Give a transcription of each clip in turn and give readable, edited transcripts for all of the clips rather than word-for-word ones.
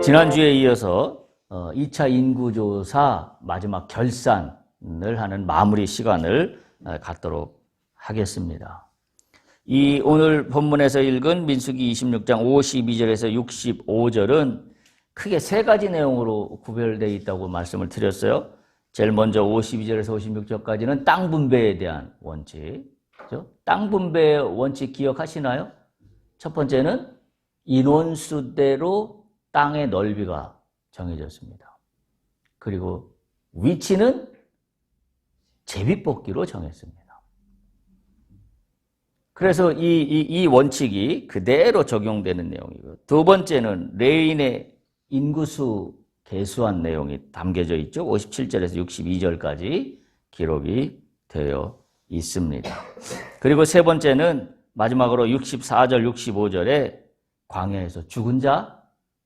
지난주에 이어서 2차 인구조사 마지막 결산을 하는 마무리 시간을 갖도록 하겠습니다. 이 오늘 본문에서 읽은 민수기 26장 52절에서 65절은 크게 세 가지 내용으로 구별되어 있다고 말씀을 드렸어요. 제일 먼저 52절에서 56절까지는 땅 분배에 대한 원칙. 그렇죠? 땅 분배의 원칙 기억하시나요? 첫 번째는 인원수대로 땅의 넓이가 정해졌습니다. 그리고 위치는 제비뽑기로 정했습니다. 그래서 이 원칙이 그대로 적용되는 내용이고, 두 번째는 레인의 인구수 계수한 내용이 담겨져 있죠. 57절에서 62절까지 기록이 되어 있습니다. 그리고 세 번째는 마지막으로 64절, 65절에 광야에서 죽은 자,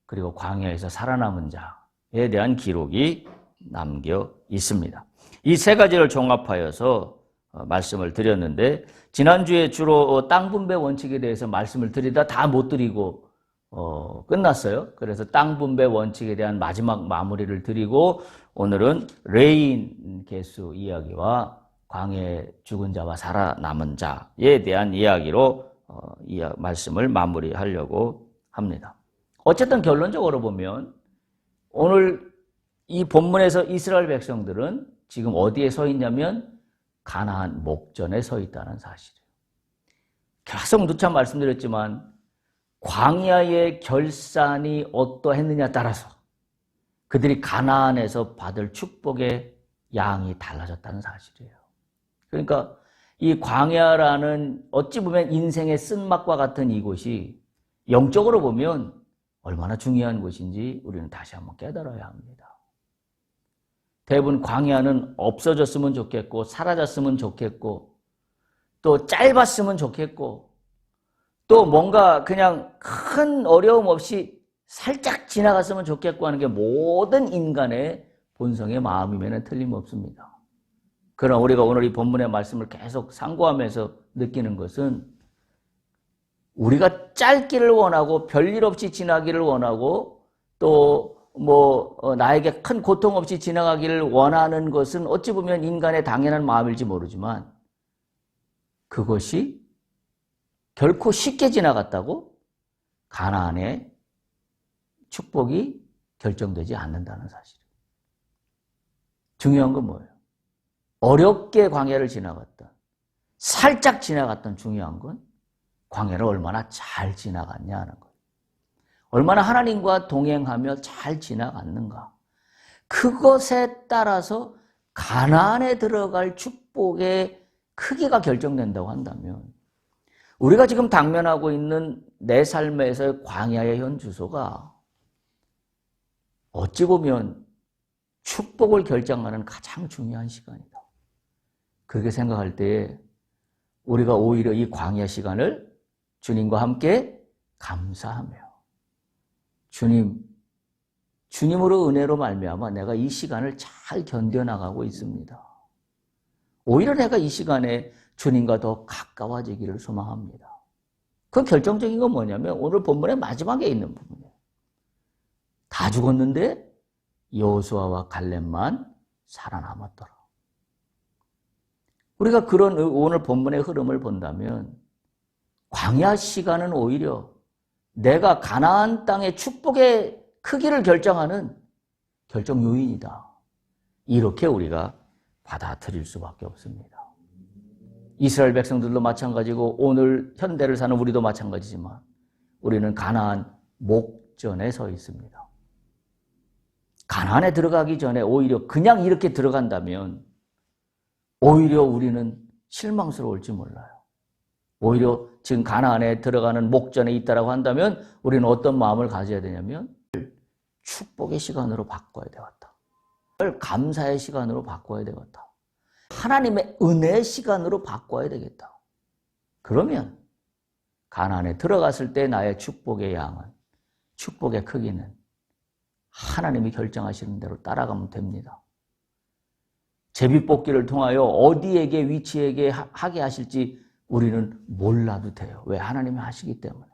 그리고 광야에서 살아남은 자에 대한 기록이 남겨 있습니다. 이 세 가지를 종합하여서 말씀을 드렸는데, 지난주에 주로 땅 분배 원칙에 대해서 말씀을 드리다 다 못 드리고 끝났어요. 그래서 땅 분배 원칙에 대한 마지막 마무리를 드리고, 오늘은 레인 계수 이야기와 광야에 죽은 자와 살아남은 자에 대한 이야기로 말씀을 마무리하려고 합니다. 어쨌든 결론적으로 보면 오늘 이 본문에서 이스라엘 백성들은 지금 어디에 서 있냐면 가나안 목전에 서 있다는 사실이에요. 계속 누차 말씀드렸지만 광야의 결산이 어떠했느냐에 따라서 그들이 가나안에서 받을 축복의 양이 달라졌다는 사실이에요. 그러니까 이 광야라는 어찌 보면 인생의 쓴맛과 같은 이곳이 영적으로 보면 얼마나 중요한 곳인지 우리는 다시 한번 깨달아야 합니다. 대부분 광야는 없어졌으면 좋겠고, 사라졌으면 좋겠고, 또 짧았으면 좋겠고, 또 뭔가 그냥 큰 어려움 없이 살짝 지나갔으면 좋겠고 하는 게 모든 인간의 본성의 마음이면 틀림없습니다. 그러나 우리가 오늘 이 본문의 말씀을 계속 상고하면서 느끼는 것은, 우리가 짧기를 원하고 별일 없이 지나기를 원하고 또 나에게 큰 고통 없이 지나가기를 원하는 것은 어찌 보면 인간의 당연한 마음일지 모르지만, 그것이 결코 쉽게 지나갔다고 가나안의 축복이 결정되지 않는다는 사실이에요. 중요한 건 뭐예요? 어렵게 광야를 지나갔던, 살짝 지나갔던, 중요한 건 광야를 얼마나 잘 지나갔냐 하는 거예요. 얼마나 하나님과 동행하며 잘 지나갔는가. 그것에 따라서 가나안에 들어갈 축복의 크기가 결정된다고 한다면, 우리가 지금 당면하고 있는 내 삶에서의 광야의 현 주소가 어찌 보면 축복을 결정하는 가장 중요한 시간이다. 그렇게 생각할 때에 우리가 오히려 이 광야 시간을 주님과 함께 감사하며, 주님으로 은혜로 말미암아 내가 이 시간을 잘 견뎌나가고 있습니다. 오히려 내가 이 시간에 주님과 더 가까워지기를 소망합니다. 그 결정적인 건 뭐냐면 오늘 본문의 마지막에 있는 부분이에요. 다 죽었는데 여호수아와 갈렙만 살아남았더라. 우리가 그런 오늘 본문의 흐름을 본다면 광야 시간은 오히려 내가 가나안 땅의 축복의 크기를 결정하는 결정 요인이다. 이렇게 우리가 받아들일 수밖에 없습니다. 이스라엘 백성들도 마찬가지고 오늘 현대를 사는 우리도 마찬가지지만 우리는 가나안 목전에 서 있습니다. 가나안에 들어가기 전에 오히려 그냥 이렇게 들어간다면 오히려 우리는 실망스러울지 몰라요. 오히려 지금 가나안에 들어가는 목전에 있다라고 한다면 우리는 어떤 마음을 가져야 되냐면 축복의 시간으로 바꿔야 되겠다. 감사의 시간으로 바꿔야 되겠다. 하나님의 은혜의 시간으로 바꿔야 되겠다. 그러면 가나안에 들어갔을 때 나의 축복의 양은, 축복의 크기는 하나님이 결정하시는 대로 따라가면 됩니다. 제비뽑기를 통하여 어디에게 위치에게 하게 하실지 우리는 몰라도 돼요. 왜? 하나님이 하시기 때문에.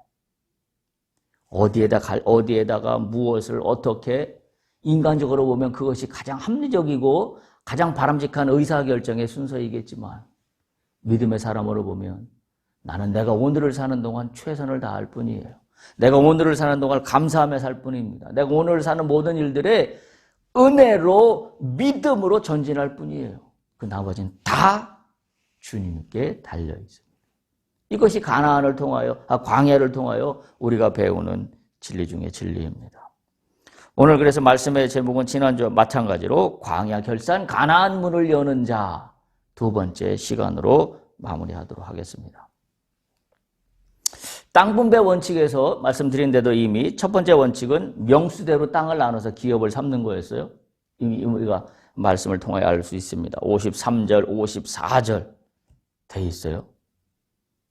어디에다가 무엇을 어떻게, 인간적으로 보면 그것이 가장 합리적이고 가장 바람직한 의사결정의 순서이겠지만, 믿음의 사람으로 보면 나는 내가 오늘을 사는 동안 최선을 다할 뿐이에요. 내가 오늘을 사는 동안 감사하며 살 뿐입니다. 내가 오늘을 사는 모든 일들에 은혜로, 믿음으로 전진할 뿐이에요. 그 나머지는 다 주님께 달려 있습니다. 이것이 가나안을 통하여, 광야를 통하여 우리가 배우는 진리 중에 진리입니다. 오늘 그래서 말씀의 제목은 지난주와 마찬가지로 광야 결산 가나안 문을 여는 자, 두 번째 시간으로 마무리하도록 하겠습니다. 땅 분배 원칙에서 말씀드린 데도 이미 첫 번째 원칙은 명수대로 땅을 나눠서 기업을 삼는 거였어요. 이미 우리가 말씀을 통하여 알 수 있습니다. 53절, 54절 돼 있어요.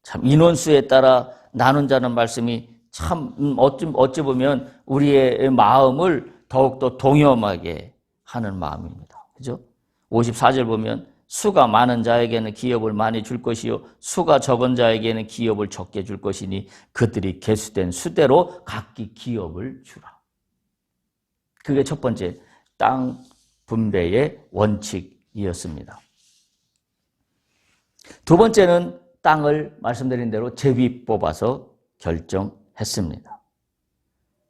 참 인원수에 따라 나눈 자는 말씀이 참 어찌 보면 우리의 마음을 더욱더 동염하게 하는 마음입니다. 그죠? 54절 보면 수가 많은 자에게는 기업을 많이 줄 것이요 수가 적은 자에게는 기업을 적게 줄 것이니 그들이 계수된 수대로 각기 기업을 주라. 그게 첫 번째 땅 분배의 원칙이었습니다. 두 번째는 땅을 말씀드린 대로 제비 뽑아서 결정했습니다.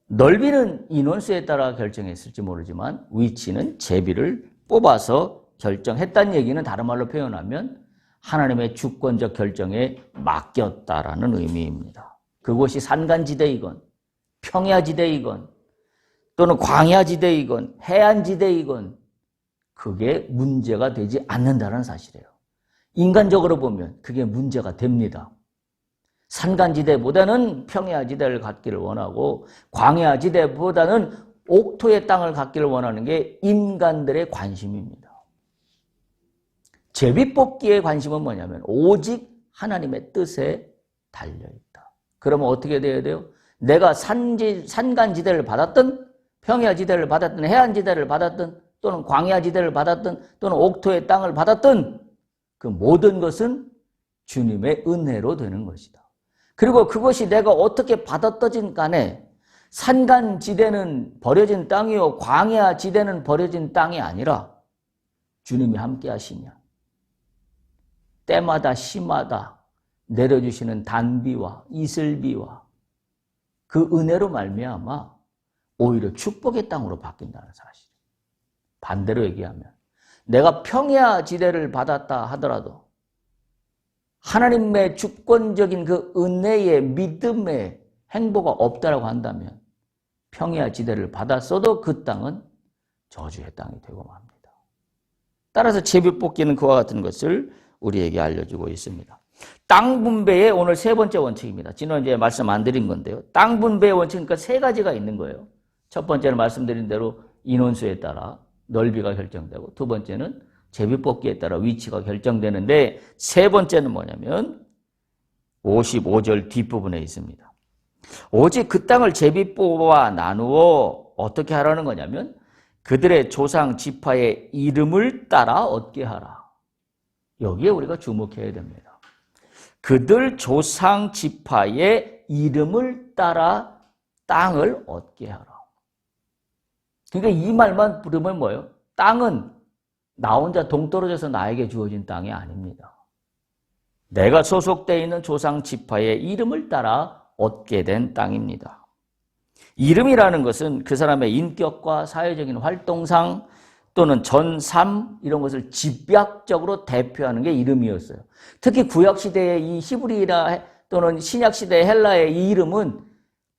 넓이는 인원수에 따라 결정했을지 모르지만 위치는 제비를 뽑아서 결정했다는 얘기는 다른 말로 표현하면 하나님의 주권적 결정에 맡겼다라는 의미입니다. 그곳이 산간지대이건 평야지대이건 또는 광야지대이건 해안지대이건 그게 문제가 되지 않는다는 사실이에요. 인간적으로 보면 그게 문제가 됩니다. 산간지대보다는 평야지대를 갖기를 원하고 광야지대보다는 옥토의 땅을 갖기를 원하는 게 인간들의 관심입니다. 제비뽑기의 관심은 뭐냐면 오직 하나님의 뜻에 달려있다. 그러면 어떻게 돼야 돼요? 내가 산간지대를 받았든 평야지대를 받았든 해안지대를 받았든 또는 광야지대를 받았든 또는 옥토의 땅을 받았든 그 모든 것은 주님의 은혜로 되는 것이다. 그리고 그것이 내가 어떻게 받았든 간에 산간지대는 버려진 땅이요 광야지대는 버려진 땅이 아니라 주님이 함께 하시냐 때마다 시마다 내려주시는 단비와 이슬비와 그 은혜로 말미암아 오히려 축복의 땅으로 바뀐다는 사실. 반대로 얘기하면 내가 평야지대를 받았다 하더라도 하나님의 주권적인 그 은혜의 믿음의 행보가 없다라고 한다면 평야지대를 받았어도 그 땅은 저주의 땅이 되고 맙니다. 따라서 제비뽑기는 그와 같은 것을 우리에게 알려주고 있습니다. 땅 분배의 오늘 세 번째 원칙입니다. 지난주에 말씀 안 드린 건데요. 땅 분배의 원칙은 그러니까 세 가지가 있는 거예요. 첫 번째는 말씀드린 대로 인원수에 따라 넓이가 결정되고 두 번째는 제비뽑기에 따라 위치가 결정되는데 세 번째는 뭐냐면 55절 뒷부분에 있습니다. 오직 그 땅을 제비뽑아 나누어 어떻게 하라는 거냐면 그들의 조상 지파의 이름을 따라 얻게 하라. 여기에 우리가 주목해야 됩니다. 그들 조상 지파의 이름을 따라 땅을 얻게 하라. 그러니까 이 말만 부르면 뭐예요? 땅은 나 혼자 동떨어져서 나에게 주어진 땅이 아닙니다. 내가 소속되어 있는 조상 지파의 이름을 따라 얻게 된 땅입니다. 이름이라는 것은 그 사람의 인격과 사회적인 활동상 또는 전삼 이런 것을 집약적으로 대표하는 게 이름이었어요. 특히 구약시대의 이 히브리나 또는 신약시대의 헬라의 이 이름은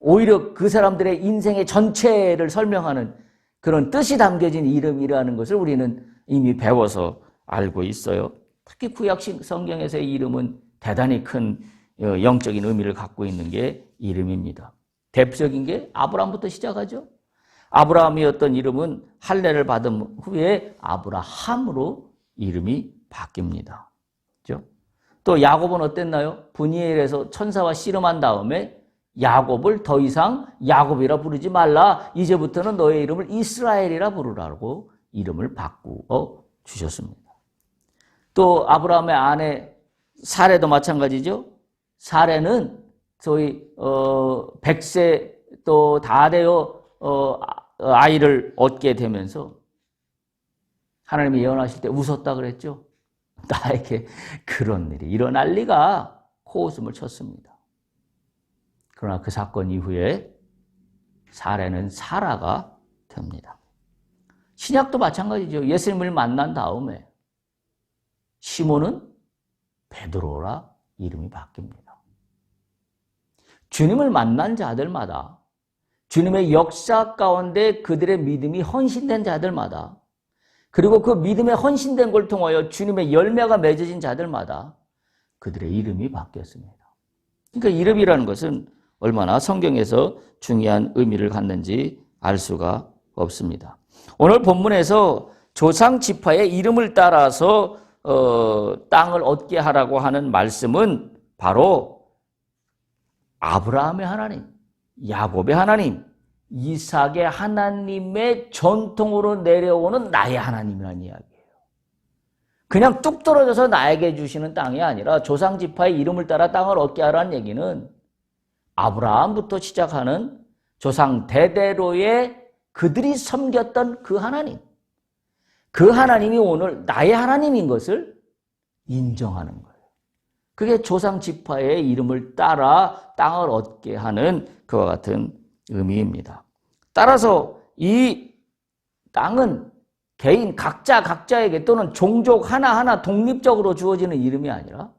오히려 그 사람들의 인생의 전체를 설명하는 그런 뜻이 담겨진 이름이라는 것을 우리는 이미 배워서 알고 있어요. 특히 구약식 성경에서의 이름은 대단히 큰 영적인 의미를 갖고 있는 게 이름입니다. 대표적인 게 아브라함부터 시작하죠. 아브라함이었던 이름은 할례를 받은 후에 아브라함으로 이름이 바뀝니다. 그렇죠? 또 야곱은 어땠나요? 브니엘에서 천사와 씨름한 다음에 야곱을 더 이상 야곱이라 부르지 말라. 이제부터는 너의 이름을 이스라엘이라 부르라고 이름을 바꾸어 주셨습니다. 또 아브라함의 아내 사레도 마찬가지죠. 사레는 소위 백세 또 다 되어 아이를 얻게 되면서 하나님이 예언하실 때 웃었다 그랬죠. 나에게 그런 일이 일어날 리가 코웃음을 쳤습니다. 그러나 그 사건 이후에 사례는 사라가 됩니다. 신약도 마찬가지죠. 예수님을 만난 다음에 시몬은 베드로라 이름이 바뀝니다. 주님을 만난 자들마다 주님의 역사 가운데 그들의 믿음이 헌신된 자들마다 그리고 그 믿음에 헌신된 걸 통하여 주님의 열매가 맺어진 자들마다 그들의 이름이 바뀌었습니다. 그러니까 이름이라는 것은 얼마나 성경에서 중요한 의미를 갖는지 알 수가 없습니다. 오늘 본문에서 조상 지파의 이름을 따라서 땅을 얻게 하라고 하는 말씀은 바로 아브라함의 하나님, 야곱의 하나님, 이삭의 하나님의 전통으로 내려오는 나의 하나님이라는 이야기예요. 그냥 뚝 떨어져서 나에게 주시는 땅이 아니라 조상 지파의 이름을 따라 땅을 얻게 하라는 얘기는 아브라함부터 시작하는 조상 대대로의 그들이 섬겼던 그 하나님, 그 하나님이 오늘 나의 하나님인 것을 인정하는 거예요. 그게 조상 지파의 이름을 따라 땅을 얻게 하는 그와 같은 의미입니다. 따라서 이 땅은 개인 각자에게 또는 종족 하나하나 독립적으로 주어지는 이름이 아니라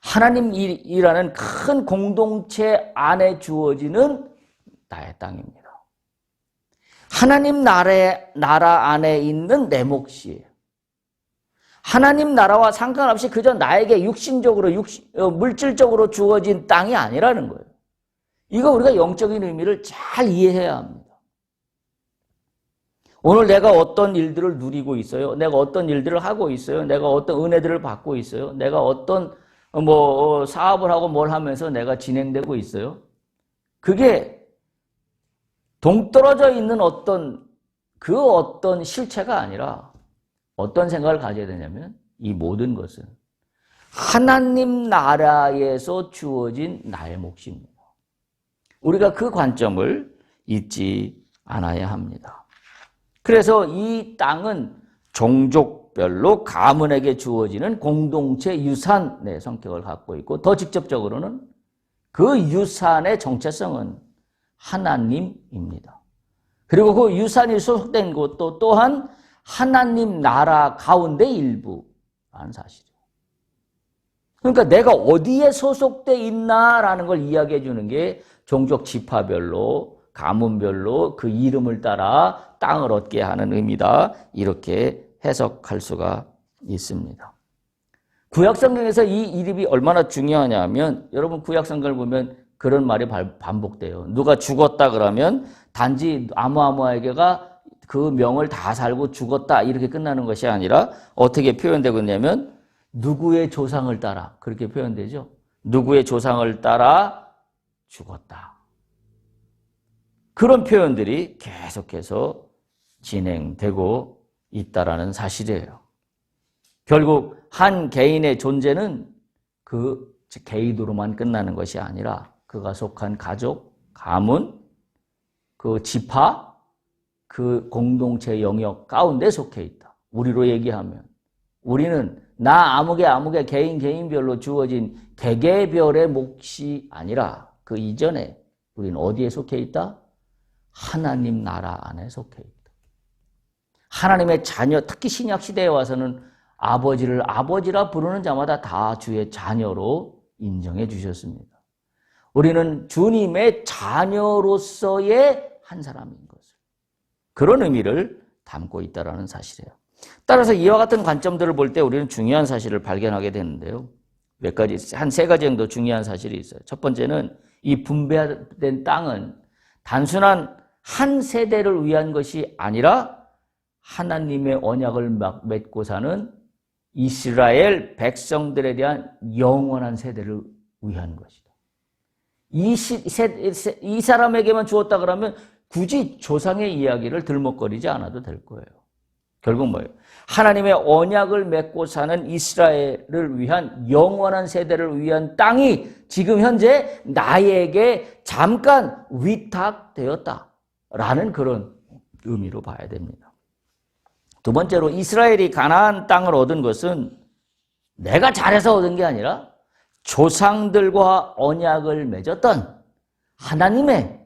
하나님이라는 큰 공동체 안에 주어지는 나의 땅입니다. 하나님 나라 안에 있는 내 몫이에요. 하나님 나라와 상관없이 그저 나에게 육신적으로, 물질적으로 주어진 땅이 아니라는 거예요. 이거 우리가 영적인 의미를 잘 이해해야 합니다. 오늘 내가 어떤 일들을 누리고 있어요? 내가 어떤 일들을 하고 있어요? 내가 어떤 은혜들을 받고 있어요? 내가 어떤 사업을 하고 뭘 하면서 내가 진행되고 있어요? 그게 동떨어져 있는 어떤 실체가 아니라 어떤 생각을 가져야 되냐면 이 모든 것은 하나님 나라에서 주어진 나의 몫입니다. 우리가 그 관점을 잊지 않아야 합니다. 그래서 이 땅은 종족별로 가문에게 주어지는 공동체 유산의 성격을 갖고 있고 더 직접적으로는 그 유산의 정체성은 하나님입니다. 그리고 그 유산이 소속된 곳도 또한 하나님 나라 가운데 일부라는 사실이에요. 그러니까 내가 어디에 소속돼 있나라는 걸 이야기해 주는 게 종족 지파별로 가문별로 그 이름을 따라 땅을 얻게 하는 의미다. 이렇게 해석할 수가 있습니다. 구약성경에서 이 이름이 얼마나 중요하냐면 여러분 구약성경을 보면 그런 말이 반복돼요. 누가 죽었다 그러면 단지 아무아무에게가 그 명을 다 살고 죽었다 이렇게 끝나는 것이 아니라 어떻게 표현되고 있냐면 누구의 조상을 따라 그렇게 표현되죠. 누구의 조상을 따라 죽었다. 그런 표현들이 계속해서 진행되고 있다라는 사실이에요. 결국 한 개인의 존재는 그 개인으로만 끝나는 것이 아니라 그가 속한 가족, 가문, 그 지파, 그 공동체 영역 가운데 속해 있다. 우리로 얘기하면 우리는 나 아무개 개인별로 주어진 개개별의 몫이 아니라 그 이전에 우리는 어디에 속해 있다? 하나님 나라 안에 속해 있다. 하나님의 자녀, 특히 신약 시대에 와서는 아버지를 아버지라 부르는 자마다 다 주의 자녀로 인정해 주셨습니다. 우리는 주님의 자녀로서의 한 사람인 것을 그런 의미를 담고 있다는 사실이에요. 따라서 이와 같은 관점들을 볼 때 우리는 중요한 사실을 발견하게 되는데요. 한 세 가지 정도 중요한 사실이 있어요. 첫 번째는 이 분배된 땅은 단순한 한 세대를 위한 것이 아니라 하나님의 언약을 맺고 사는 이스라엘 백성들에 대한 영원한 세대를 위한 것이다. 이 사람에게만 주었다 그러면 굳이 조상의 이야기를 들먹거리지 않아도 될 거예요. 결국 뭐예요? 하나님의 언약을 맺고 사는 이스라엘을 위한 영원한 세대를 위한 땅이 지금 현재 나에게 잠깐 위탁되었다라는 그런 의미로 봐야 됩니다. 두 번째로 이스라엘이 가나안 땅을 얻은 것은 내가 잘해서 얻은 게 아니라 조상들과 언약을 맺었던 하나님의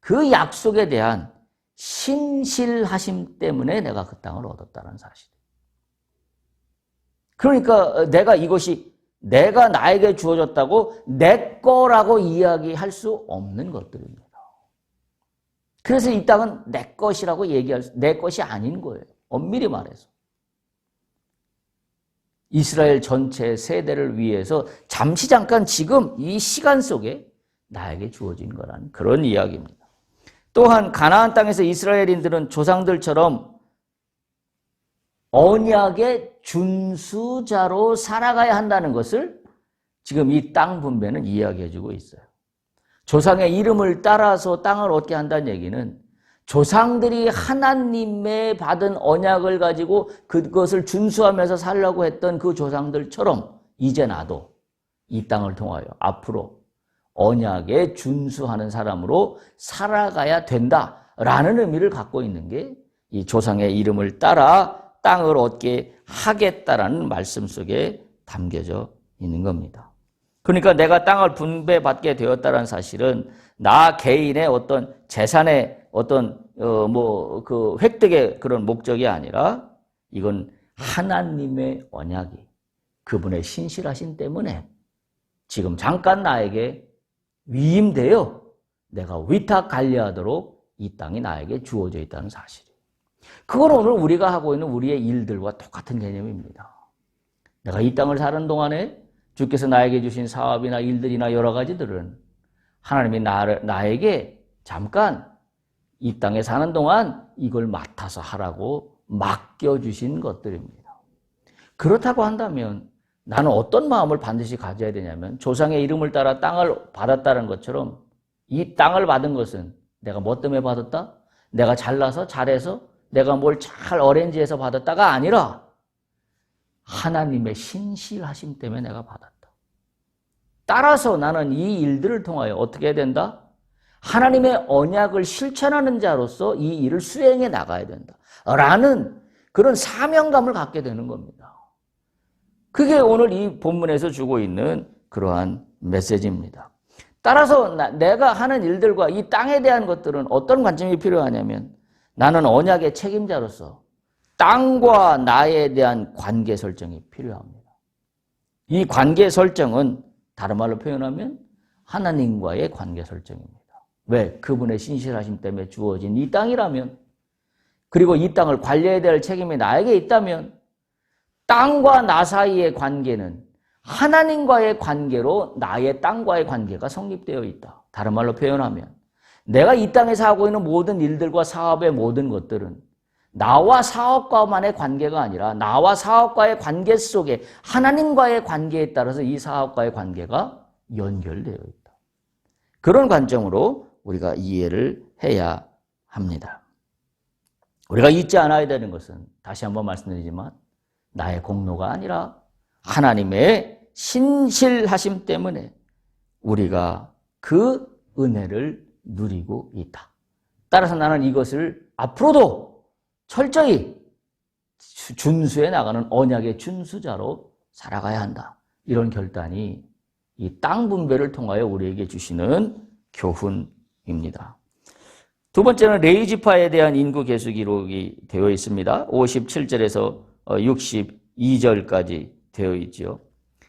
그 약속에 대한 신실하심 때문에 내가 그 땅을 얻었다는 사실. 그러니까 내가 이것이 내가 나에게 주어졌다고 내 거라고 이야기할 수 없는 것들입니다. 그래서 이 땅은 내 것이라고 내 것이 아닌 거예요. 엄밀히 말해서. 이스라엘 전체 세대를 위해서 잠깐 지금 이 시간 속에 나에게 주어진 거라는 그런 이야기입니다. 또한 가나안 땅에서 이스라엘인들은 조상들처럼 언약의 준수자로 살아가야 한다는 것을 지금 이 땅 분배는 이야기해주고 있어요. 조상의 이름을 따라서 땅을 얻게 한다는 얘기는 조상들이 하나님의 받은 언약을 가지고 그것을 준수하면서 살려고 했던 그 조상들처럼 이제 나도 이 땅을 통하여 앞으로 언약에 준수하는 사람으로 살아가야 된다라는 의미를 갖고 있는 게 이 조상의 이름을 따라 땅을 얻게 하겠다라는 말씀 속에 담겨져 있는 겁니다. 그러니까 내가 땅을 분배받게 되었다는 사실은 나 개인의 어떤 재산의 어떤 그 획득의 그런 목적이 아니라 이건 하나님의 언약이 그분의 신실하심 때문에 지금 잠깐 나에게 위임되어 내가 위탁 관리하도록 이 땅이 나에게 주어져 있다는 사실이에요. 그건 오늘 우리가 하고 있는 우리의 일들과 똑같은 개념입니다. 내가 이 땅을 사는 동안에 주께서 나에게 주신 사업이나 일들이나 여러 가지들은 하나님이 나에게 잠깐 이 땅에 사는 동안 이걸 맡아서 하라고 맡겨주신 것들입니다. 그렇다고 한다면 나는 어떤 마음을 반드시 가져야 되냐면 조상의 이름을 따라 땅을 받았다는 것처럼 이 땅을 받은 것은 내가 뭐 때문에 받았다? 내가 잘나서 잘해서 내가 뭘 잘 어렌지해서 받았다가 아니라 하나님의 신실하심 때문에 내가 받았다. 따라서 나는 이 일들을 통하여 어떻게 해야 된다? 하나님의 언약을 실천하는 자로서 이 일을 수행해 나가야 된다. 라는 그런 사명감을 갖게 되는 겁니다. 그게 오늘 이 본문에서 주고 있는 그러한 메시지입니다. 따라서 내가 하는 일들과 이 땅에 대한 것들은 어떤 관점이 필요하냐면 나는 언약의 책임자로서 땅과 나에 대한 관계 설정이 필요합니다. 이 관계 설정은 다른 말로 표현하면 하나님과의 관계 설정입니다. 왜? 그분의 신실하심 때문에 주어진 이 땅이라면, 그리고 이 땅을 관리해야 될 책임이 나에게 있다면 땅과 나 사이의 관계는 하나님과의 관계로 나의 땅과의 관계가 성립되어 있다. 다른 말로 표현하면 내가 이 땅에서 하고 있는 모든 일들과 사업의 모든 것들은 나와 사업과만의 관계가 아니라 나와 사업과의 관계 속에 하나님과의 관계에 따라서 이 사업과의 관계가 연결되어 있다. 그런 관점으로 우리가 이해를 해야 합니다. 우리가 잊지 않아야 되는 것은 다시 한번 말씀드리지만 나의 공로가 아니라 하나님의 신실하심 때문에 우리가 그 은혜를 누리고 있다. 따라서 나는 이것을 앞으로도 철저히 준수해 나가는 언약의 준수자로 살아가야 한다. 이런 결단이 이 땅 분배를 통하여 우리에게 주시는 교훈입니다. 두 번째는 레위 지파에 대한 인구 계수 기록이 되어 있습니다. 57절에서 62절까지 되어 있죠.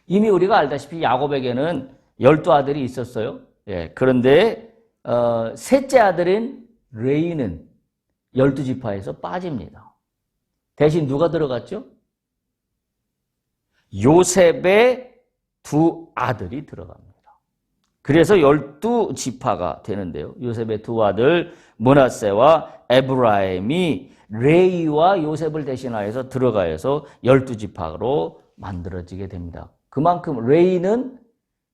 이미 우리가 알다시피 야곱에게는 12아들이 있었어요. 예, 그런데 셋째 아들인 레위는 12지파에서 빠집니다. 대신 누가 들어갔죠? 요셉의 두 아들이 들어갑니다. 그래서 12지파가 되는데요. 요셉의 두 아들 므낫세와 에브라임이 레위와 요셉을 대신하여서 들어가서 12지파로 만들어지게 됩니다. 그만큼 레위는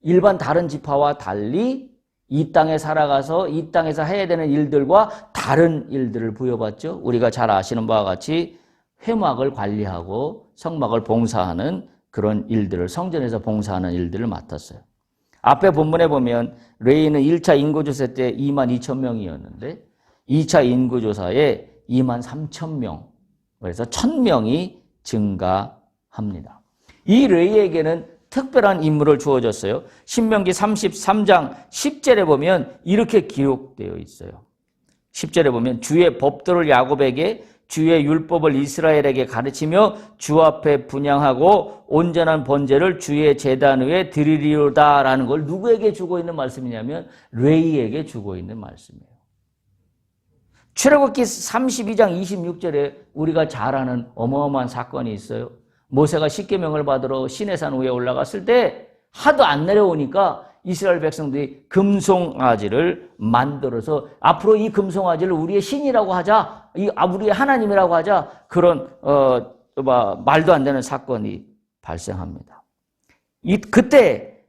일반 다른 지파와 달리 이 땅에 살아가서 이 땅에서 해야 되는 일들과 다른 일들을 부여받죠. 우리가 잘 아시는 바와 같이 회막을 관리하고 성막을 봉사하는 그런 일들을, 성전에서 봉사하는 일들을 맡았어요. 앞에 본문에 보면 레위는 1차 인구조사 때 2만 2천 명이었는데 2차 인구조사에 2만 3천 명, 그래서 1,000명이 증가합니다. 이 레위에게는 특별한 임무를 주어졌어요. 신명기 33장 10절에 보면 이렇게 기록되어 있어요. 10절에 보면 주의 법도를 야곱에게 주의 율법을 이스라엘에게 가르치며 주 앞에 분향하고 온전한 번제를 주의 제단 위에 드리리로다라는 걸 누구에게 주고 있는 말씀이냐면 레위에게 주고 있는 말씀이에요. 출애굽기 32장 26절에 우리가 잘 아는 어마어마한 사건이 있어요. 모세가 십계명을 받으러 시내산 위에 올라갔을 때 하도 안 내려오니까 이스라엘 백성들이 금송아지를 만들어서 앞으로 이 금송아지를 우리의 신이라고 하자, 우리의 하나님이라고 하자, 그런 말도 안 되는 사건이 발생합니다. 그때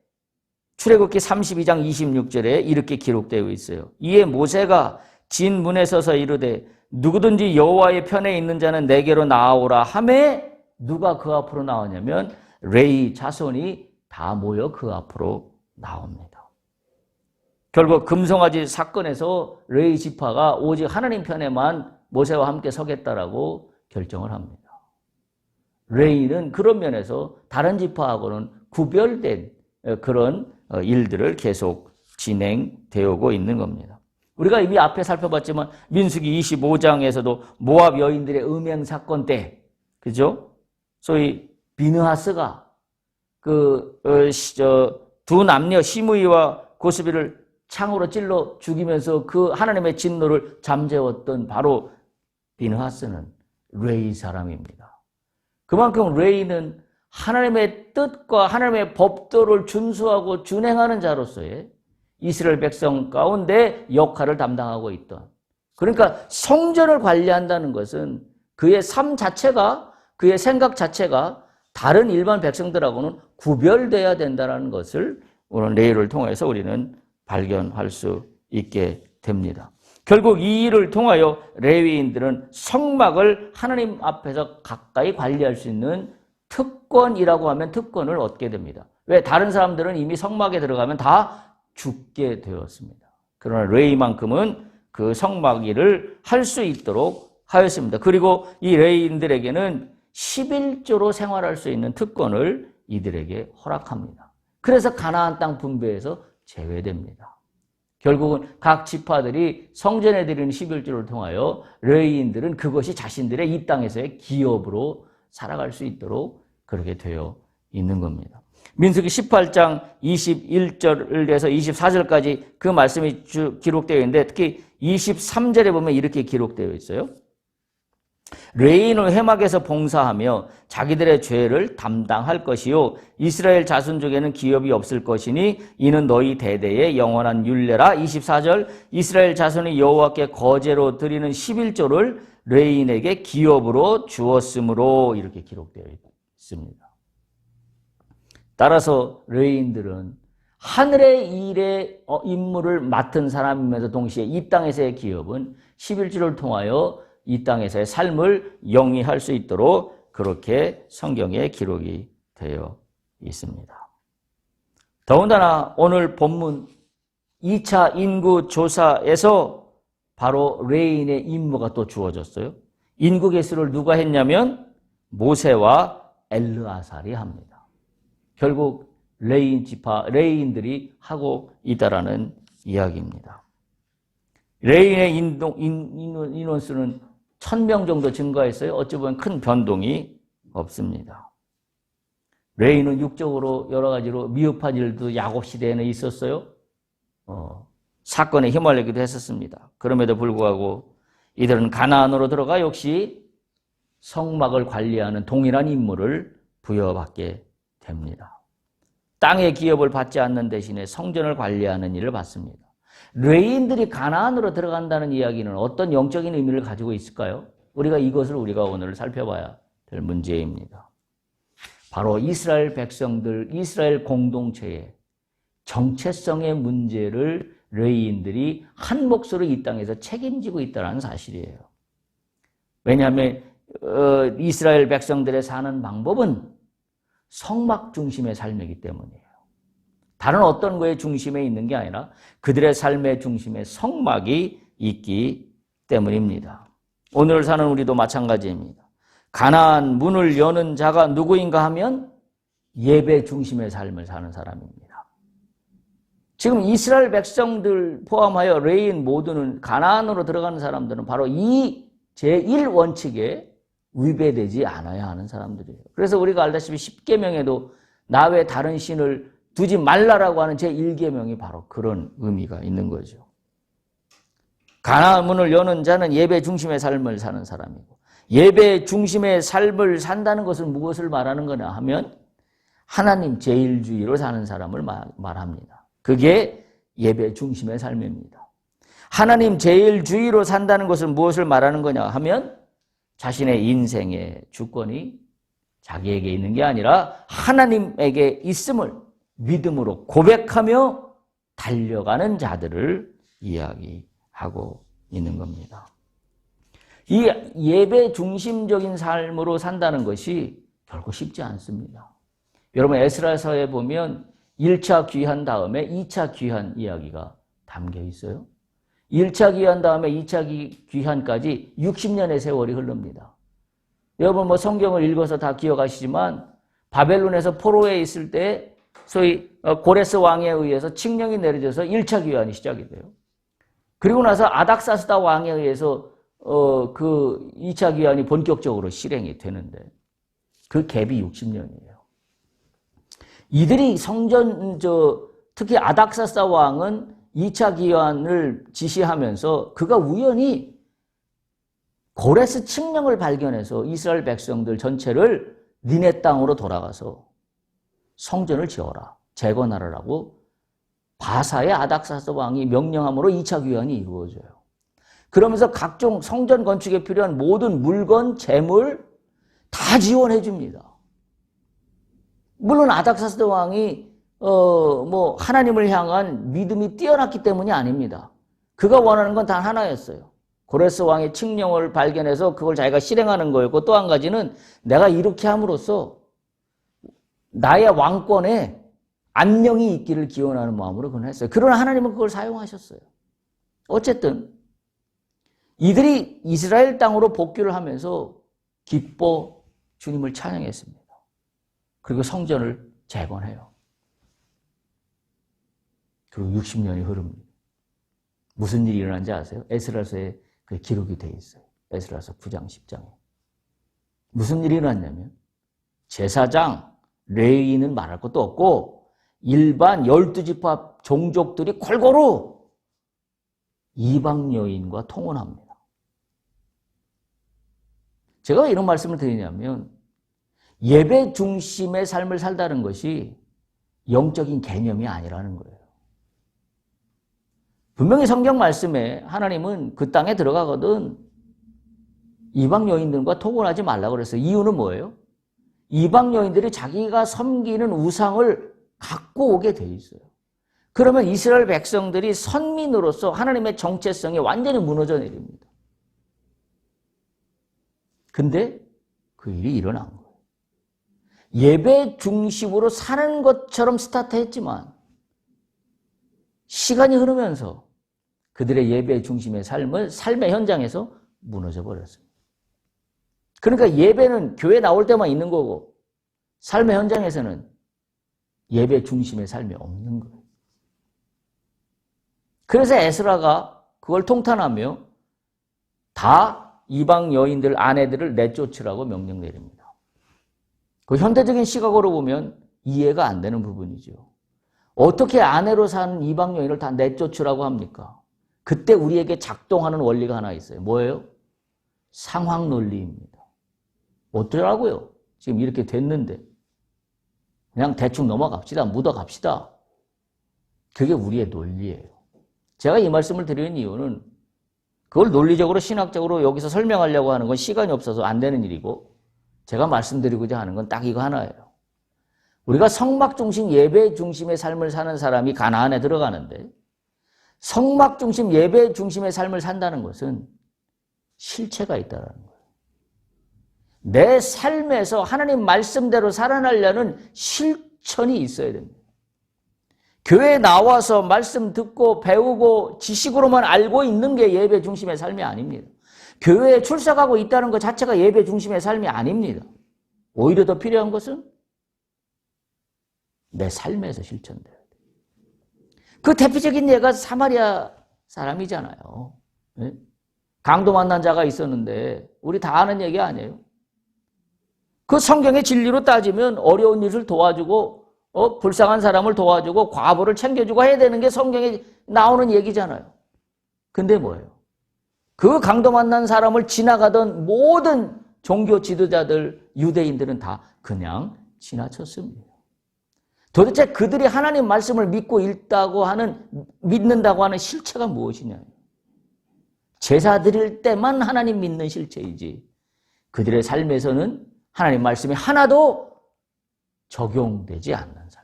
출애굽기 32장 26절에 이렇게 기록되어 있어요. 이에 모세가 진 문에 서서 이르되 누구든지 여호와의 편에 있는 자는 내게로 나아오라 하매 누가 그 앞으로 나오냐면 레위 자손이 다 모여 그 앞으로 나옵니다. 결국 금송아지 사건에서 레위 지파가 오직 하나님 편에만 모세와 함께 서겠다라고 결정을 합니다. 레위는 그런 면에서 다른 지파하고는 구별된 그런 일들을 계속 진행되고 있는 겁니다. 우리가 이미 앞에 살펴봤지만 민수기 25장에서도 모압 여인들의 음행 사건 때, 그죠? 소위 비느하스가 두 남녀 시므이와 고스비를 창으로 찔러 죽이면서 그 하나님의 진노를 잠재웠던 바로 비느하스는 레위 사람입니다. 그만큼 레위는 하나님의 뜻과 하나님의 법도를 준수하고 준행하는 자로서의 이스라엘 백성 가운데 역할을 담당하고 있던, 그러니까 성전을 관리한다는 것은 그의 삶 자체가, 그의 생각 자체가 다른 일반 백성들하고는 구별돼야 된다는 것을 오늘 레위를 통해서 우리는 발견할 수 있게 됩니다. 결국 이 일을 통하여 레위인들은 성막을 하나님 앞에서 가까이 관리할 수 있는 특권이라고 하면 특권을 얻게 됩니다. 왜? 다른 사람들은 이미 성막에 들어가면 다 죽게 되었습니다. 그러나 레위만큼은 그 성막 일을 할 수 있도록 하였습니다. 그리고 이 레위인들에게는 11조로 생활할 수 있는 특권을 이들에게 허락합니다. 그래서 가나안 땅 분배에서 제외됩니다. 결국은 각 지파들이 성전에 드리는 11조를 통하여 레위인들은 그것이 자신들의 이 땅에서의 기업으로 살아갈 수 있도록 그렇게 되어 있는 겁니다. 민수기 18장 21절에서 24절까지 그 말씀이 기록되어 있는데 특히 23절에 보면 이렇게 기록되어 있어요. 레위인은 회막에서 봉사하며 자기들의 죄를 담당할 것이요 이스라엘 자손 중에는 기업이 없을 것이니 이는 너희 대대의 영원한 율례라. 24절 이스라엘 자손이 여호와께 거제로 드리는 11조를 레위인에게 기업으로 주었으므로 이렇게 기록되어 있습니다. 따라서 레위인들은 하늘의 일의 임무를 맡은 사람이면서 동시에 이 땅에서의 기업은 11조를 통하여 이 땅에서의 삶을 영위할 수 있도록 그렇게 성경에 기록이 되어 있습니다. 더군다나 오늘 본문 2차 인구조사에서 바로 레위인의 임무가 또 주어졌어요. 인구 계수를 누가 했냐면 모세와 엘르아살이 합니다. 결국 레위인들이 하고 있다라는 이야기입니다. 레위인의 인원수는 1,000명 정도 증가했어요. 어찌 보면 큰 변동이 없습니다. 레위는 육적으로 여러 가지로 미흡한 일도 야곱 시대에는 있었어요. 사건에 휘말리기도 했었습니다. 그럼에도 불구하고 이들은 가나안으로 들어가 역시 성막을 관리하는 동일한 임무를 부여받게 됩니다. 땅의 기업을 받지 않는 대신에 성전을 관리하는 일을 받습니다. 레위인들이 가나안으로 들어간다는 이야기는 어떤 영적인 의미를 가지고 있을까요? 우리가 오늘 살펴봐야 될 문제입니다. 바로 이스라엘 백성들, 이스라엘 공동체의 정체성의 문제를 레위인들이 한 몫으로 이 땅에서 책임지고 있다는 사실이에요. 왜냐하면 이스라엘 백성들의 사는 방법은 성막 중심의 삶이기 때문이에요. 다른 어떤 거의 중심에 있는 게 아니라 그들의 삶의 중심에 성막이 있기 때문입니다. 오늘 사는 우리도 마찬가지입니다. 가나안 문을 여는 자가 누구인가 하면 예배 중심의 삶을 사는 사람입니다. 지금 이스라엘 백성들 포함하여 레인 모두는 가나안으로 들어가는 사람들은 바로 이 제1원칙에 위배되지 않아야 하는 사람들이에요. 그래서 우리가 알다시피 10계명에도 나 외 다른 신을 두지 말라라고 하는 제1계명이 바로 그런 의미가 있는 거죠. 가나안 문을 여는 자는 예배 중심의 삶을 사는 사람이고, 예배 중심의 삶을 산다는 것은 무엇을 말하는 거냐 하면 하나님 제일주의로 사는 사람을 말합니다. 그게 예배 중심의 삶입니다. 하나님 제일주의로 산다는 것은 무엇을 말하는 거냐 하면 자신의 인생의 주권이 자기에게 있는 게 아니라 하나님에게 있음을 믿음으로 고백하며 달려가는 자들을 이야기하고 있는 겁니다. 이 예배 중심적인 삶으로 산다는 것이 결코 쉽지 않습니다. 여러분 에스라서에 보면 1차 귀환 다음에 2차 귀환 이야기가 담겨 있어요. 1차 귀환 다음에 2차 귀환까지 60년의 세월이 흐릅니다. 여러분 뭐 성경을 읽어서 다 기억하시지만 바벨론에서 포로에 있을 때 소위 고레스 왕에 의해서 칙령이 내려져서 1차 귀환이 시작이 돼요. 그리고 나서 아닥사스다 왕에 의해서 그 2차 귀환이 본격적으로 실행이 되는데 그 갭이 60년이에요. 이들이 특히 아닥사스다 왕은 2차 귀환을 지시하면서 그가 우연히 고레스 칙령을 발견해서 이스라엘 백성들 전체를 니네 땅으로 돌아가서 성전을 지어라, 재건하라라고 바사의 아닥사스 왕이 명령함으로 2차 귀환이 이루어져요. 그러면서 각종 성전 건축에 필요한 모든 물건, 재물 다 지원해 줍니다. 물론 아닥사스 왕이 하나님을 향한 믿음이 뛰어났기 때문이 아닙니다. 그가 원하는 건 단 하나였어요. 고레스 왕의 칙령을 발견해서 그걸 자기가 실행하는 거였고, 또 한 가지는 내가 이렇게 함으로써 나의 왕권에 안녕이 있기를 기원하는 마음으로 그건 했어요. 그러나 하나님은 그걸 사용하셨어요. 어쨌든 이들이 이스라엘 땅으로 복귀를 하면서 기뻐 주님을 찬양했습니다. 그리고 성전을 재건해요. 그리고 60년이 흐릅니다. 무슨 일이 일어난지 아세요? 에스라서에 그 기록이 되어 있어요. 에스라서 9장, 10장에. 무슨 일이 일어났냐면 제사장, 레위인은 말할 것도 없고 일반 12지파 종족들이 골고루 이방 여인과 통혼합니다. 제가 왜 이런 말씀을 드리냐면 예배 중심의 삶을 살다는 것이 영적인 개념이 아니라는 거예요. 분명히 성경 말씀에 하나님은 그 땅에 들어가거든 이방 여인들과 통혼하지 말라고 그랬어요. 이유는 뭐예요? 이방 여인들이 자기가 섬기는 우상을 갖고 오게 돼 있어요. 그러면 이스라엘 백성들이 선민으로서 하나님의 정체성이 완전히 무너져 내립니다. 근데 그 일이 일어난 거예요. 예배 중심으로 사는 것처럼 스타트했지만 시간이 흐르면서 그들의 예배 중심의 삶의 현장에서 무너져 버렸습니다. 그러니까 예배는 교회 나올 때만 있는 거고 삶의 현장에서는 예배 중심의 삶이 없는 거예요. 그래서 에스라가 그걸 통탄하며 다 이방 여인들 아내들을 내쫓으라고 명령 내립니다. 그 현대적인 시각으로 보면 이해가 안 되는 부분이죠. 어떻게 아내로 사는 이방 여인을 다 내쫓으라고 합니까? 그때 우리에게 작동하는 원리가 하나 있어요. 뭐예요? 상황 논리입니다. 어쩌라고요? 지금 이렇게 됐는데 그냥 대충 넘어갑시다. 묻어갑시다. 그게 우리의 논리예요. 제가 이 말씀을 드리는 이유는 그걸 논리적으로 신학적으로 여기서 설명하려고 하는 건 시간이 없어서 안 되는 일이고 제가 말씀드리고자 하는 건 딱 이거 하나예요. 우리가 성막 중심 예배 중심의 삶을 사는 사람이 가나안에 들어가는데 성막 중심 예배 중심의 삶을 산다는 것은 실체가 있다는 거예요. 내 삶에서 하나님 말씀대로 살아나려는 실천이 있어야 됩니다. 교회에 나와서 말씀 듣고 배우고 지식으로만 알고 있는 게 예배 중심의 삶이 아닙니다. 교회에 출석하고 있다는 것 자체가 예배 중심의 삶이 아닙니다. 오히려 더 필요한 것은 내 삶에서 실천돼야 돼요. 그 대표적인 예가 사마리아 사람이잖아요. 네? 강도 만난 자가 있었는데 우리 다 아는 얘기 아니에요? 그 성경의 진리로 따지면 어려운 일을 도와주고 불쌍한 사람을 도와주고 과부를 챙겨주고 해야 되는 게 성경에 나오는 얘기잖아요. 근데 뭐예요? 그 강도 만난 사람을 지나가던 모든 종교 지도자들, 유대인들은 다 그냥 지나쳤습니다. 도대체 그들이 하나님 말씀을 믿는다고 하는 실체가 무엇이냐? 제사 드릴 때만 하나님 믿는 실체이지 그들의 삶에서는 하나님 말씀이 하나도 적용되지 않는 삶.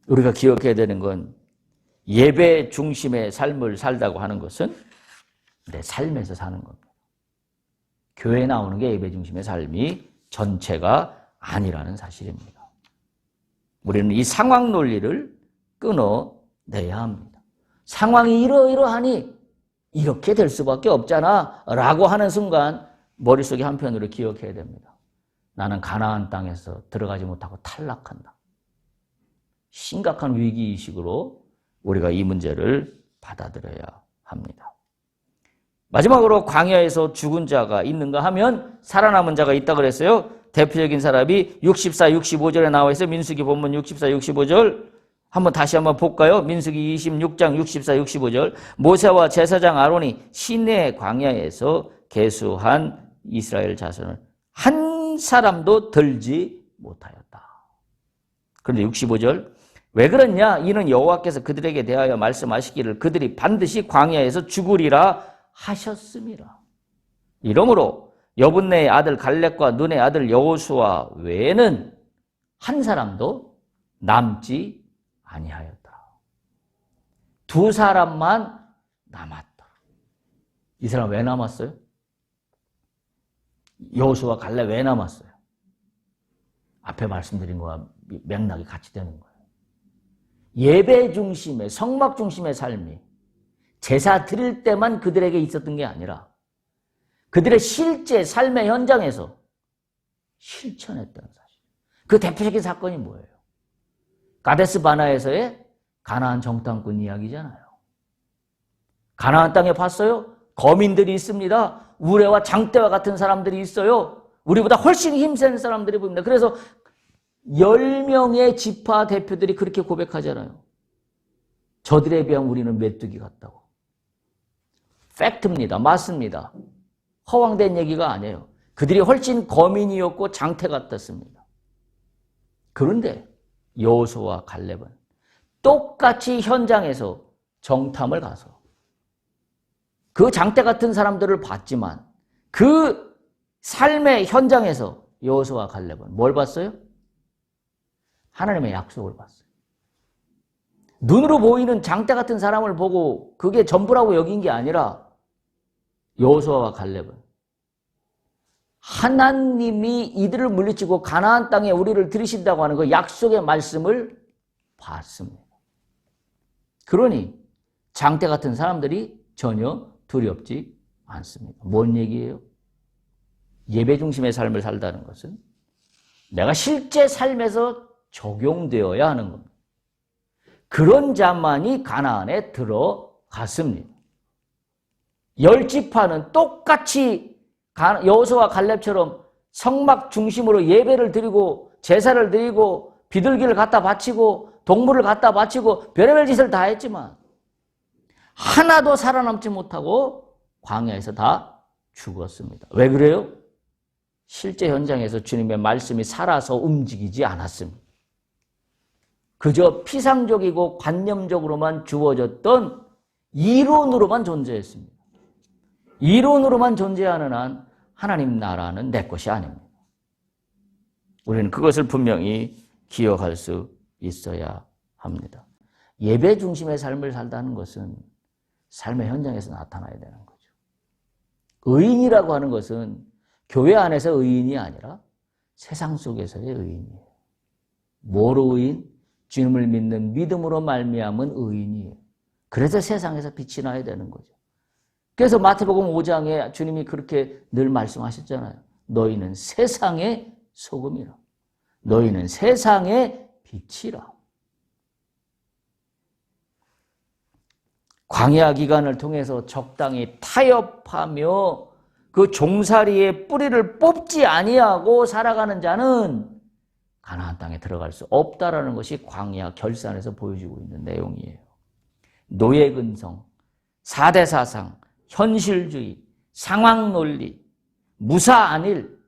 우리가 기억해야 되는 건 예배 중심의 삶을 살다고 하는 것은 내 삶에서 사는 겁니다. 교회에 나오는 게 예배 중심의 삶이 전체가 아니라는 사실입니다. 우리는 이 상황 논리를 끊어내야 합니다. 상황이 이러이러하니 이렇게 될 수밖에 없잖아 라고 하는 순간 머릿속에 한편으로 기억해야 됩니다. 나는 가나안 땅에서 들어가지 못하고 탈락한다. 심각한 위기의식으로 우리가 이 문제를 받아들여야 합니다. 마지막으로 광야에서 죽은 자가 있는가 하면 살아남은 자가 있다 그랬어요. 대표적인 사람이 64, 65절에 나와 있어요. 민수기 본문 64, 65절. 다시 한번 볼까요? 민수기 26장 64, 65절. 모세와 제사장 아론이 시내 광야에서 계수한 이스라엘 자손을 한 사람도 들지 못하였다. 그런데 65절. 왜 그러냐? 이는 여호와께서 그들에게 대하여 말씀하시기를 그들이 반드시 광야에서 죽으리라 하셨음이라. 이러므로 여분네의 아들 갈렙과 눈의 아들 여호수아 외에는 한 사람도 남지 아니하였다. 두 사람만 남았다. 이 사람 왜 남았어요? 여호수아 갈렙 왜 남았어요? 앞에 말씀드린 거와 맥락이 같이 되는 거예요. 예배 중심의 성막 중심의 삶이 제사 드릴 때만 그들에게 있었던 게 아니라 그들의 실제 삶의 현장에서 실천했다는 사실. 그 대표적인 사건이 뭐예요? 가데스 바나에서의 가나안 정탐꾼 이야기잖아요. 가나안 땅에 봤어요? 거민들이 있습니다. 우레와 장대와 같은 사람들이 있어요. 우리보다 훨씬 힘센 사람들이 보입니다. 그래서 10명의 지파 대표들이 그렇게 고백하잖아요. 저들에 비하면 우리는 메뚜기 같다고. 팩트입니다. 맞습니다. 허황된 얘기가 아니에요. 그들이 훨씬 거민이었고 장태 같았습니다. 그런데 여호수아와 갈렙은 똑같이 현장에서 정탐을 가서 그 장대 같은 사람들을 봤지만 그 삶의 현장에서 여호수아와 갈렙은 뭘 봤어요? 하나님의 약속을 봤어요. 눈으로 보이는 장대 같은 사람을 보고 그게 전부라고 여긴 게 아니라 여호수아와 갈렙은 하나님이 이들을 물리치고 가나안 땅에 우리를 들이신다고 하는 그 약속의 말씀을 봤습니다. 그러니 장대 같은 사람들이 전혀 두렵지 않습니다. 뭔 얘기예요? 예배 중심의 삶을 살다는 것은 내가 실제 삶에서 적용되어야 하는 겁니다. 그런 자만이 가나안에 들어갔습니다. 10지파는 똑같이 여호수아와 갈렙처럼 성막 중심으로 예배를 드리고 제사를 드리고 비둘기를 갖다 바치고 동물을 갖다 바치고 별의별 짓을 다 했지만 하나도 살아남지 못하고 광야에서 다 죽었습니다. 왜 그래요? 실제 현장에서 주님의 말씀이 살아서 움직이지 않았습니다. 그저 피상적이고 관념적으로만 주어졌던 이론으로만 존재했습니다. 이론으로만 존재하는 한 하나님 나라는 내 것이 아닙니다. 우리는 그것을 분명히 기억할 수 있어야 합니다. 예배 중심의 삶을 살다는 것은 삶의 현장에서 나타나야 되는 거죠. 의인이라고 하는 것은 교회 안에서 의인이 아니라 세상 속에서의 의인이에요. 뭐로 의인? 주님을 믿는 믿음으로 말미암은 의인이에요. 그래서 세상에서 빛이 나야 되는 거죠. 그래서 마태복음 5장에 주님이 그렇게 늘 말씀하셨잖아요. 너희는 세상의 소금이라. 너희는 세상의 빛이라. 광야 기간을 통해서 적당히 타협하며 그 종살이의 뿌리를 뽑지 아니하고 살아가는 자는 가나안 땅에 들어갈 수 없다라는 것이 광야 결산에서 보여주고 있는 내용이에요. 노예 근성, 4대 사상, 현실주의, 상황 논리, 무사안일,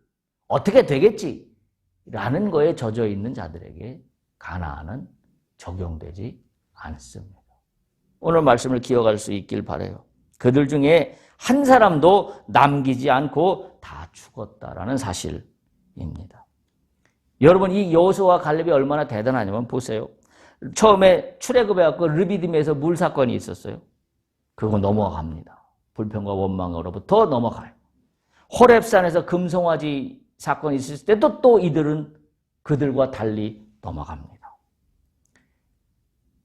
어떻게 되겠지? 라는 거에 젖어 있는 자들에게 가나안은 적용되지 않습니다. 오늘 말씀을 기억할 수 있길 바라요. 그들 중에 한 사람도 남기지 않고 다 죽었다라는 사실입니다. 여러분, 이 여호수아와 갈렙이 얼마나 대단하냐면 보세요. 처음에 출애굽해갖고 르비딤에서 물 사건이 있었어요. 그거 넘어갑니다. 불평과 원망으로부터 넘어가요. 호렙산에서 금송아지 사건이 있었을 때도 또 이들은 그들과 달리 넘어갑니다.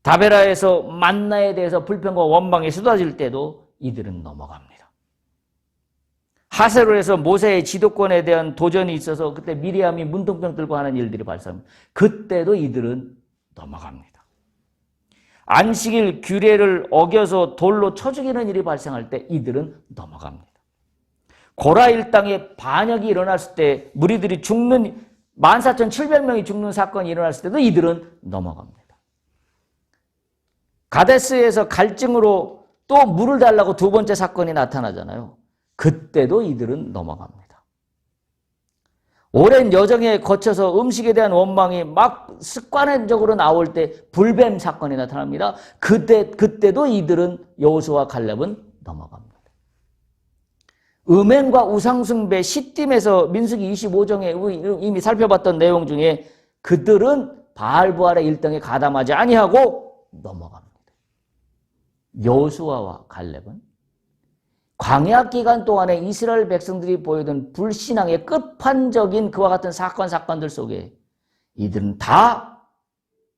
다베라에서 만나에 대해서 불평과 원망이 쏟아질 때도 이들은 넘어갑니다. 하세로에서 모세의 지도권에 대한 도전이 있어서 그때 미리암이 문둥병 들고 하는 일들이 발생합니다. 그때도 이들은 넘어갑니다. 안식일 규례를 어겨서 돌로 쳐 죽이는 일이 발생할 때 이들은 넘어갑니다. 고라 일당에 반역이 일어났을 때 무리들이 죽는 14,700명이 죽는 사건이 일어났을 때도 이들은 넘어갑니다. 가데스에서 갈증으로 또 물을 달라고 두 번째 사건이 나타나잖아요. 그때도 이들은 넘어갑니다. 오랜 여정에 거쳐서 음식에 대한 원망이 막 습관적으로 나올 때 불뱀 사건이 나타납니다. 그때도 이들은 여호수아와 갈렙은 넘어갑니다. 음행과 우상숭배, 시딤에서 민수기 25장에 이미 살펴봤던 내용 중에 그들은 바알부알의 일등에 가담하지 아니하고 넘어갑니다. 여호수아와 갈렙은 광야 기간 동안에 이스라엘 백성들이 보이던 불신앙의 끝판적인 그와 같은 사건들 속에 이들은 다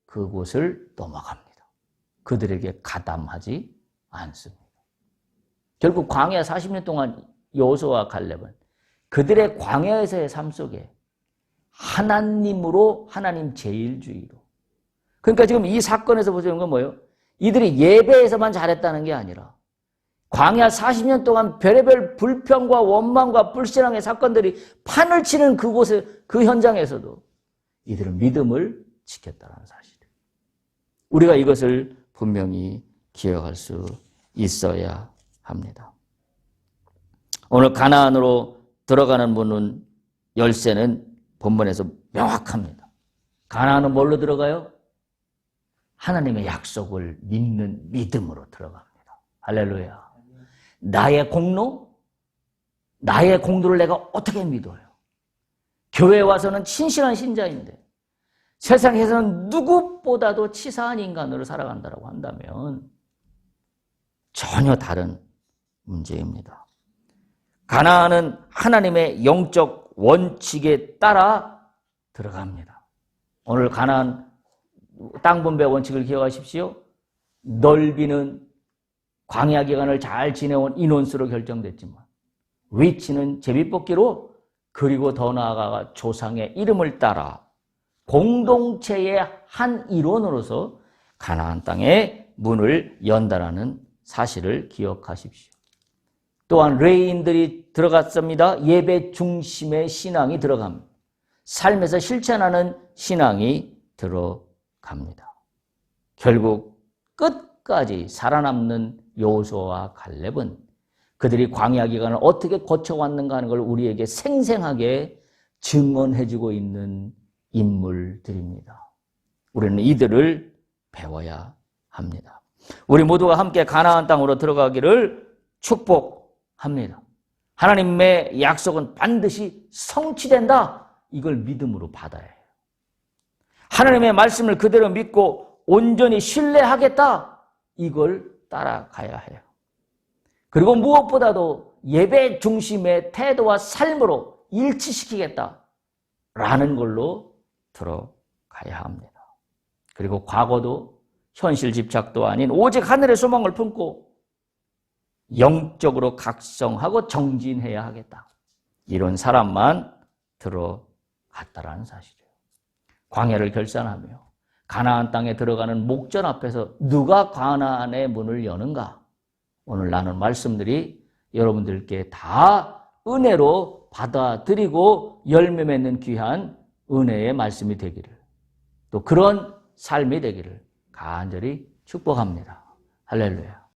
그곳을 넘어갑니다. 그들에게 가담하지 않습니다. 결국 광야 40년 동안 여호수아와 갈렙은 그들의 광야에서의 삶 속에 하나님으로, 하나님 제일주의로. 그러니까 지금 이 사건에서 보시는 건 뭐예요? 이들이 예배에서만 잘했다는 게 아니라 광야 40년 동안 별의별 불평과 원망과 불신앙의 사건들이 판을 치는 그곳에, 그 현장에서도 이들은 믿음을 지켰다는 사실이에요. 우리가 이것을 분명히 기억할 수 있어야 합니다. 오늘 가나안으로 들어가는 문은 열쇠는 본문에서 명확합니다. 가나안은 뭘로 들어가요? 하나님의 약속을 믿는 믿음으로 들어갑니다. 할렐루야. 나의 공로를 내가 어떻게 믿어요? 교회에 와서는 신실한 신자인데 세상에서는 누구보다도 치사한 인간으로 살아간다고 한다면 전혀 다른 문제입니다. 가나안은 하나님의 영적 원칙에 따라 들어갑니다. 오늘 가나안 땅 분배 원칙을 기억하십시오. 넓이는 광야 기간을 잘 지내온 인원수로 결정됐지만 위치는 제비뽑기로, 그리고 더 나아가 조상의 이름을 따라 공동체의 한 일원으로서 가나안 땅의 문을 연다라는 사실을 기억하십시오. 또한 레위인들이 들어갔습니다. 예배 중심의 신앙이 들어갑니다. 삶에서 실천하는 신앙이 들어갑니다. 결국 끝까지 살아남는 여호수아와 갈렙은 그들이 광야 기간을 어떻게 거쳐왔는가 하는 걸 우리에게 생생하게 증언해주고 있는 인물들입니다. 우리는 이들을 배워야 합니다. 우리 모두가 함께 가나안 땅으로 들어가기를 축복합니다. 하나님의 약속은 반드시 성취된다. 이걸 믿음으로 받아야 해요. 하나님의 말씀을 그대로 믿고 온전히 신뢰하겠다. 이걸 따라가야 해요. 그리고 무엇보다도 예배 중심의 태도와 삶으로 일치시키겠다라는 걸로 들어가야 합니다. 그리고 과거도 현실 집착도 아닌 오직 하늘의 소망을 품고 영적으로 각성하고 정진해야 하겠다. 이런 사람만 들어갔다라는 사실이에요. 광야를 결산하며 가나안 땅에 들어가는 목전 앞에서 누가 가나안의 문을 여는가? 오늘 나눈 말씀들이 여러분들께 다 은혜로 받아들이고 열매 맺는 귀한 은혜의 말씀이 되기를, 또 그런 삶이 되기를 간절히 축복합니다. 할렐루야.